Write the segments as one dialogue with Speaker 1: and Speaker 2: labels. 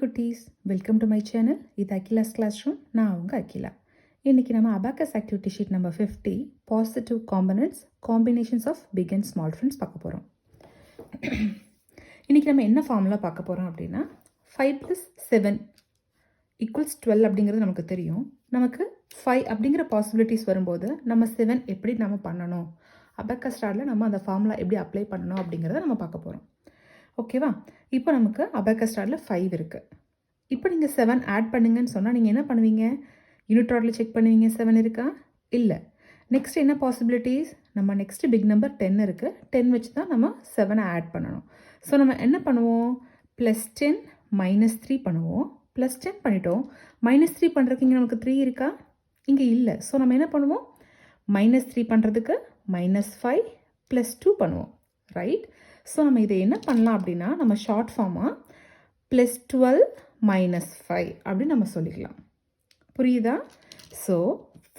Speaker 1: குட்டீஸ், welcome to my channel. இது Akila's class room. நான் அவங்க அகிலா. இன்றைக்கி நம்ம abacus activity sheet number 50 positive components combinations of big and small friends பார்க்க போகிறோம். இன்றைக்கி நம்ம என்ன ஃபார்முலா பார்க்க போகிறோம் அப்படின்னா 5 + 7 = 12 அப்படிங்கிறது நமக்கு தெரியும். நமக்கு 5 அப்படிங்கிற பாசிபிலிட்டிஸ் வரும்போது நம்ம 7 எப்படி நம்ம பண்ணணும், அபாக்கஸ் ஸ்டாரில் நம்ம அந்த ஃபார்முலா எப்படி அப்ளை பண்ணணும் அப்படிங்கிறத நம்ம பார்க்க போகிறோம். ஓகேவா? இப்போ நமக்கு அபாக்கஸ் ஸ்டாரில் 5 இருக்குது. இப்போ நீங்கள் 7 ஆட் பண்ணுங்கன்னு சொன்னால் நீங்கள் என்ன பண்ணுவீங்க? யூனிட் ராடில் செக் பண்ணுவீங்க, 7 இருக்கா? இல்லை. நெக்ஸ்ட் என்ன பாசிபிலிட்டிஸ்? நம்ம நெக்ஸ்ட்டு பிக் நம்பர் 10 இருக்குது. 10 வச்சு தான் நம்ம 7 ஆட் பண்ணணும். ஸோ நம்ம என்ன பண்ணுவோம்? +10 -3 பண்ணுவோம். +10 பண்ணிட்டோம். -3 பண்ணுறதுக்கு இங்கே நமக்கு 3 இருக்கா? இங்கே இல்லை. ஸோ நம்ம என்ன பண்ணுவோம்? -3 பண்ணுறதுக்கு -5 +2 பண்ணுவோம். ரைட்? ஸோ நம்ம இதை என்ன பண்ணலாம் அப்படின்னா, நம்ம ஷார்ட் ஃபார்மாக +12 - 5 அப்படின்னு நம்ம சொல்லிக்கலாம். புரியுதா? ஸோ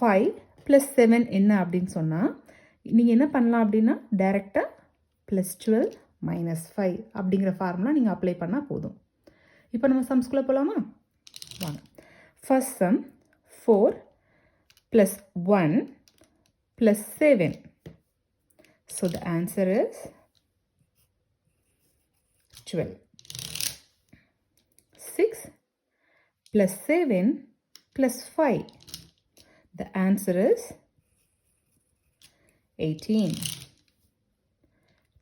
Speaker 1: 5 + 7 என்ன அப்படின்னு சொன்னால், நீங்கள் என்ன பண்ணலாம் அப்படின்னா டைரெக்டாக +12 - 5 அப்படிங்கிற ஃபார்முலா நீங்கள் அப்ளை பண்ணால் போதும். இப்போ நம்ம சம்ஸ்குள்ளே போகலாமா? வாங்க. First sum 4 + 1 + 7. So the answer is 12. 6 + 7 + 5. The answer is 18.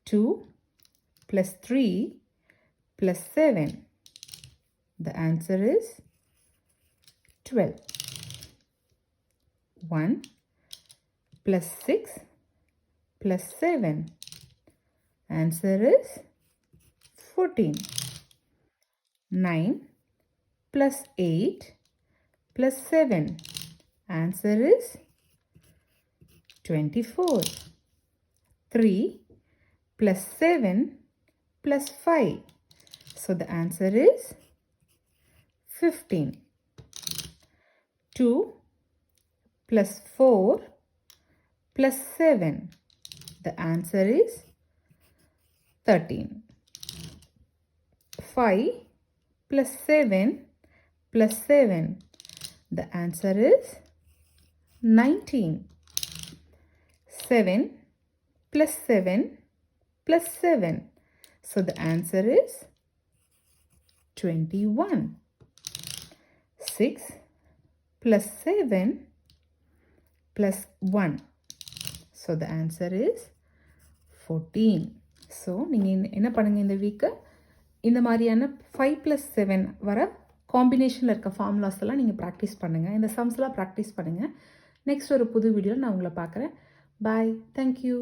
Speaker 1: 2 + 3 + 7. The answer is 12. 1 + 6 + 7. Answer is 14. 9 + 8 + 7. Answer is 24. 3 + 7 + 5. So the answer is 15. 2 + 4 + 7. The answer is 13. 5 + 7 + 7. The answer is 19. 7 + 7 + 7. So the answer is 21. 6 + 7 + 1. So the answer is 14. So நீங்கள் என்ன பண்ணுங்கள், இந்த week இந்த மாதிரியான 5 + 7 வர காம்பினேஷனில் இருக்க formulas எல்லாம் நீங்கள் ப்ராக்டிஸ் பண்ணுங்கள். இந்த சம்ஸ்லாம் ப்ராக்டிஸ் பண்ணுங்கள். நெக்ஸ்ட் ஒரு புது வீடியோவில் நான் உங்களை பார்க்குறேன். பாய். தேங்க்யூ.